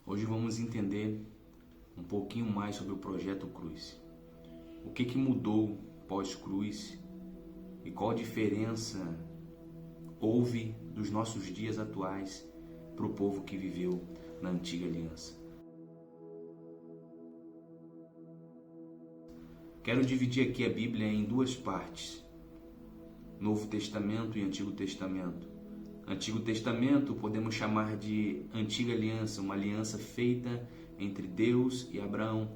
Hoje vamos entender um pouquinho mais sobre o Projeto Cruz. O que mudou pós-cruz e qual a diferença houve dos nossos dias atuais para o povo que viveu na Antiga Aliança. Quero dividir aqui a Bíblia em duas partes, Novo Testamento e Antigo Testamento. Antigo Testamento podemos chamar de Antiga Aliança, uma aliança feita entre Deus e Abraão.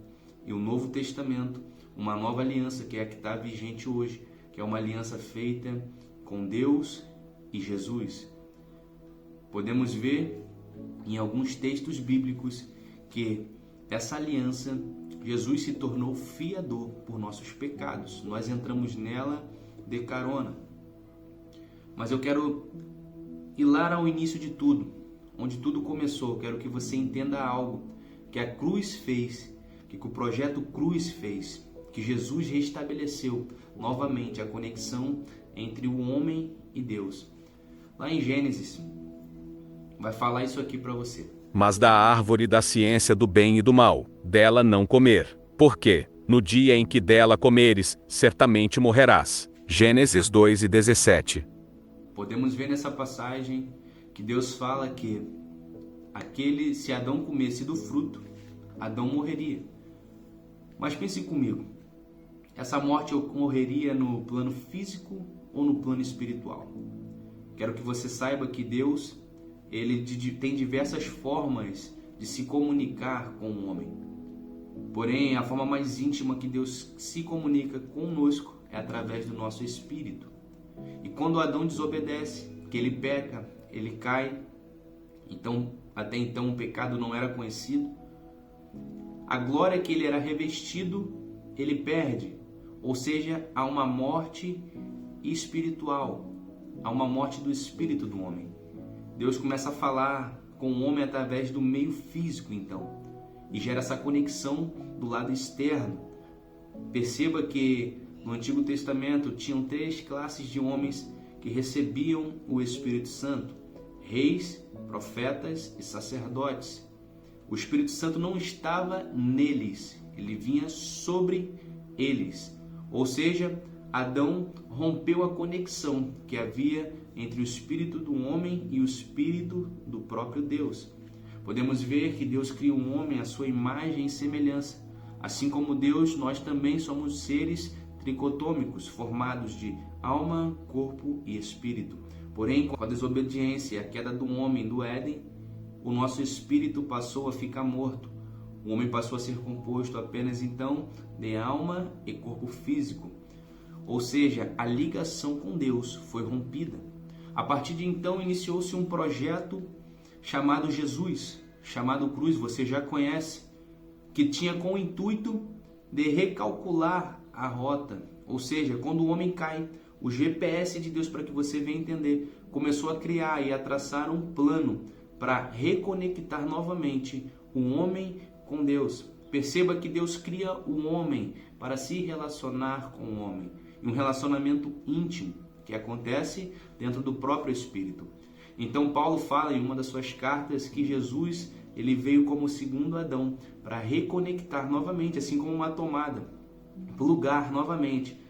E o Novo Testamento, uma nova aliança que é a que está vigente hoje, que é uma aliança feita com Deus e Jesus. Podemos ver em alguns textos bíblicos que essa aliança, Jesus se tornou fiador por nossos pecados. Nós entramos nela de carona. Mas eu quero ir lá ao início de tudo, onde tudo começou. Quero que você entenda algo que a cruz fez, que o Projeto Cruz fez, que Jesus restabeleceu novamente a conexão entre o homem e Deus. Lá em Gênesis, vai falar isso aqui para você. Mas da árvore da ciência do bem e do mal, dela não comer, porque, no dia em que dela comeres, certamente morrerás. Gênesis 2:17. Podemos ver nessa passagem que Deus fala que se Adão comesse do fruto, Adão morreria. Mas pense comigo, essa morte ocorreria no plano físico ou no plano espiritual? Quero que você saiba que Deus, ele tem diversas formas de se comunicar com o homem. Porém, a forma mais íntima que Deus se comunica conosco é através do nosso espírito. E quando Adão desobedece, que ele peca, ele cai, até então o pecado não era conhecido, a glória que ele era revestido, ele perde. Ou seja, há uma morte espiritual, há uma morte do espírito do homem. Deus começa a falar com o homem através do meio físico, então, e gera essa conexão do lado externo. Perceba que no Antigo Testamento tinham 3 classes de homens que recebiam o Espírito Santo: reis, profetas e sacerdotes. O Espírito Santo não estava neles, ele vinha sobre eles. Ou seja, Adão rompeu a conexão que havia entre o espírito do homem e o espírito do próprio Deus. Podemos ver que Deus cria um homem à sua imagem e semelhança. Assim como Deus, nós também somos seres tricotômicos, formados de alma, corpo e espírito. Porém, com a desobediência e a queda do homem do Éden, o nosso espírito passou a ficar morto. O homem passou a ser composto apenas então de alma e corpo físico. Ou seja, a ligação com Deus foi rompida. A partir de então iniciou-se um projeto chamado Jesus, chamado Cruz, você já conhece, que tinha com o intuito de recalcular a rota. Ou seja, quando o homem cai, o GPS de Deus, para que você venha entender, começou a criar e a traçar um plano para reconectar novamente o homem com Deus. Perceba que Deus cria o homem para se relacionar com o homem, em um relacionamento íntimo que acontece dentro do próprio Espírito. Então Paulo fala em uma das suas cartas que Jesus, ele veio como o segundo Adão para reconectar novamente, assim como uma tomada, plugar novamente.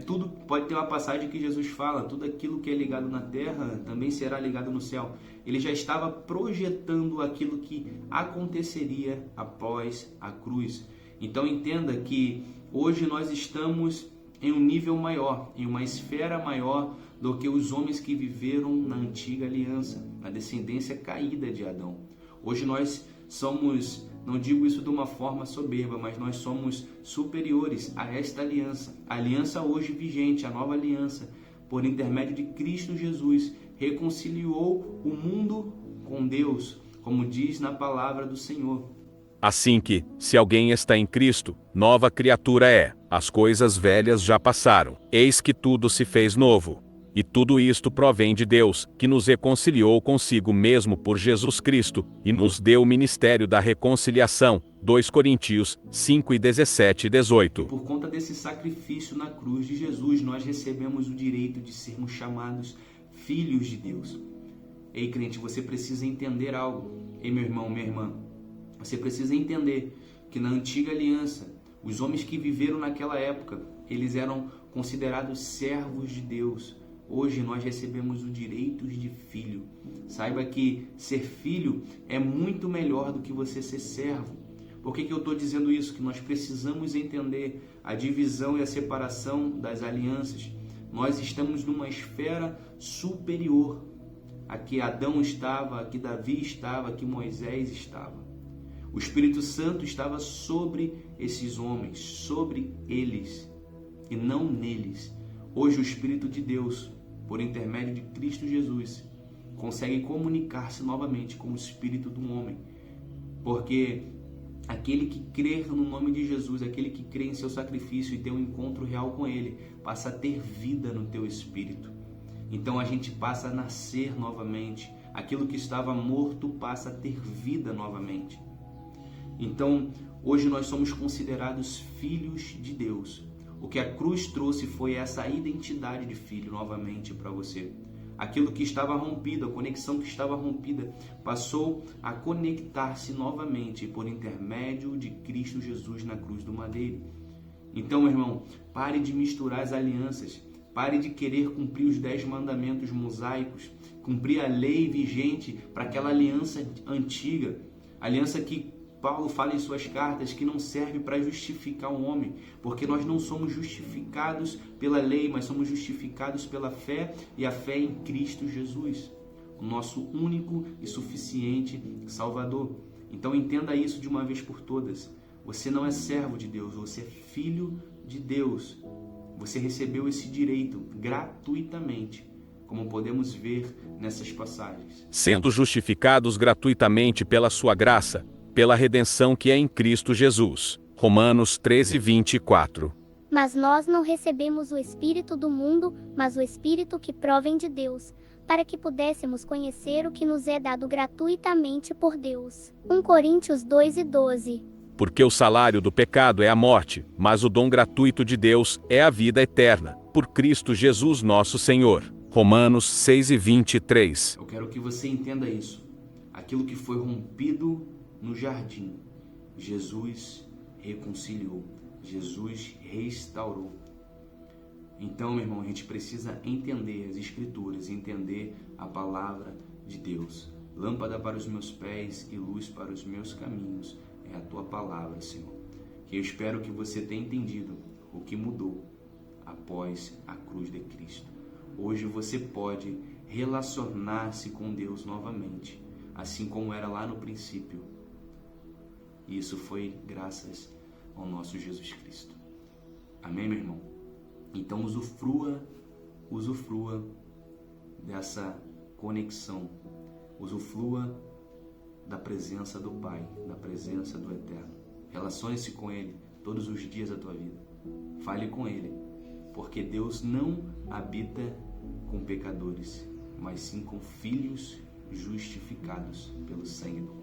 Tudo pode ter uma passagem que Jesus fala: tudo aquilo que é ligado na terra também será ligado no céu. Ele já estava projetando aquilo que aconteceria após a cruz. Então entenda que hoje nós estamos em um nível maior, em uma esfera maior do que os homens que viveram na antiga aliança, na descendência caída de Adão. Hoje nós somos, não digo isso de uma forma soberba, mas nós somos superiores a esta aliança. A aliança hoje vigente, a nova aliança, por intermédio de Cristo Jesus, reconciliou o mundo com Deus, como diz na palavra do Senhor. Assim que, se alguém está em Cristo, nova criatura é. As coisas velhas já passaram, eis que tudo se fez novo. E tudo isto provém de Deus, que nos reconciliou consigo mesmo por Jesus Cristo, e nos deu o ministério da reconciliação. 2 Coríntios 5:17 e 18. Por conta desse sacrifício na cruz de Jesus, nós recebemos o direito de sermos chamados filhos de Deus. Ei, crente, você precisa entender algo. Ei, meu irmão, minha irmã, Você precisa entender que na antiga aliança, os homens que viveram naquela época, eles eram considerados servos de Deus. Hoje nós recebemos o direito de filho. Saiba que ser filho é muito melhor do que você ser servo. Por que eu estou dizendo isso? Que nós precisamos entender a divisão e a separação das alianças. Nós estamos numa esfera superior. Aqui Adão estava, aqui Davi estava, aqui Moisés estava. O Espírito Santo estava sobre esses homens, sobre eles e não neles. Hoje o Espírito de Deus, por intermédio de Cristo Jesus, consegue comunicar-se novamente com o Espírito do homem. Porque aquele que crer no nome de Jesus, aquele que crê em seu sacrifício e tem um encontro real com Ele, passa a ter vida no teu espírito. Então a gente passa a nascer novamente. Aquilo que estava morto passa a ter vida novamente. Então, hoje nós somos considerados filhos de Deus. O que a cruz trouxe foi essa identidade de filho novamente para você. Aquilo que estava rompido, a conexão que estava rompida, passou a conectar-se novamente por intermédio de Cristo Jesus na cruz do madeiro. Então, meu irmão, pare de misturar as alianças. Pare de querer cumprir os 10 mandamentos mosaicos, cumprir a lei vigente para aquela aliança antiga, aliança que Paulo fala em suas cartas que não serve para justificar o homem, porque nós não somos justificados pela lei, mas somos justificados pela fé e a fé em Cristo Jesus, o nosso único e suficiente Salvador. Então entenda isso de uma vez por todas. Você não é servo de Deus, você é filho de Deus. Você recebeu esse direito gratuitamente, como podemos ver nessas passagens. Sendo justificados gratuitamente pela sua graça, pela redenção que é em Cristo Jesus. Romanos 13:24. Mas nós não recebemos o Espírito do mundo, mas o Espírito que provém de Deus, para que pudéssemos conhecer o que nos é dado gratuitamente por Deus. 1 Coríntios 2:12. Porque o salário do pecado é a morte, mas o dom gratuito de Deus é a vida eterna, por Cristo Jesus nosso Senhor. Romanos 6:23. Eu quero que você entenda isso. Aquilo que foi rompido no jardim, Jesus reconciliou, Jesus restaurou. Então, meu irmão, a gente precisa entender as Escrituras, entender a palavra de Deus. Lâmpada para os meus pés e luz para os meus caminhos é a tua palavra, Senhor. Que eu espero que você tenha entendido o que mudou após a cruz de Cristo. Hoje você pode relacionar-se com Deus novamente, assim como era lá no princípio. E isso foi graças ao nosso Jesus Cristo. Amém, meu irmão? Então usufrua dessa conexão. Usufrua da presença do Pai, da presença do Eterno. Relacione-se com Ele todos os dias da tua vida. Fale com Ele, porque Deus não habita com pecadores, mas sim com filhos justificados pelo sangue do Cordeiro.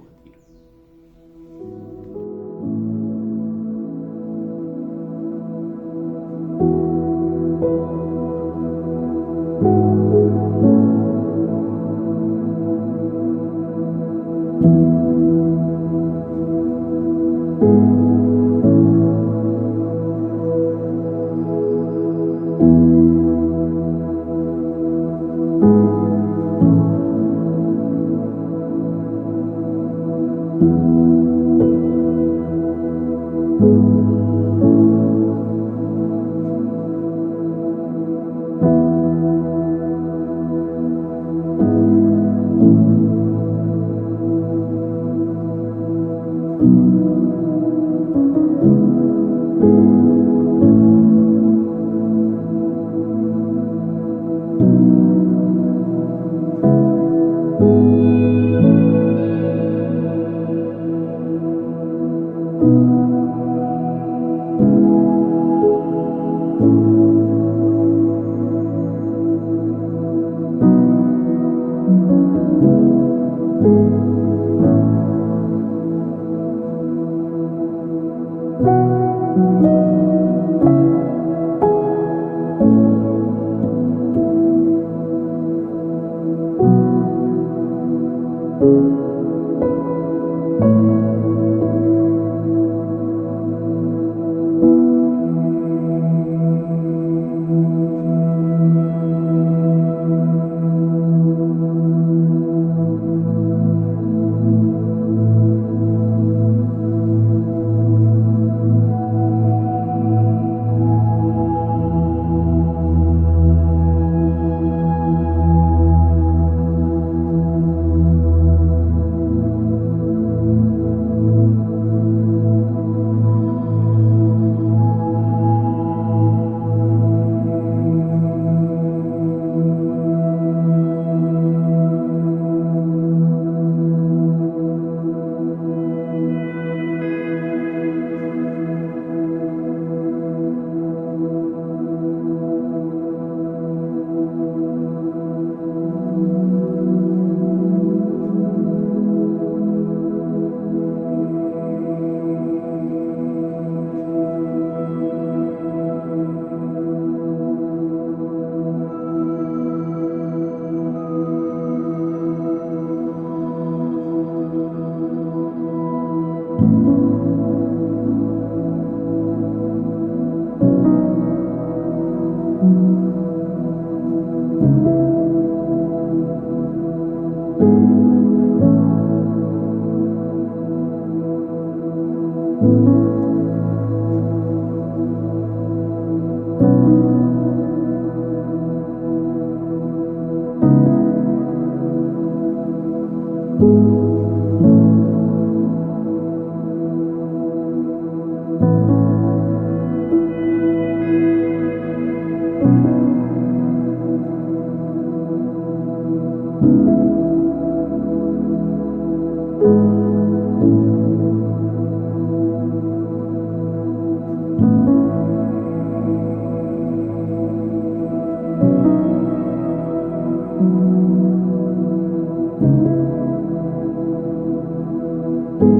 Thank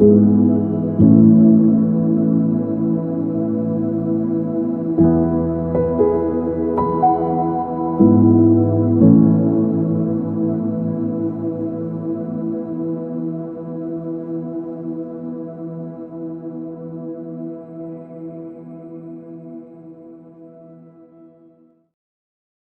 you.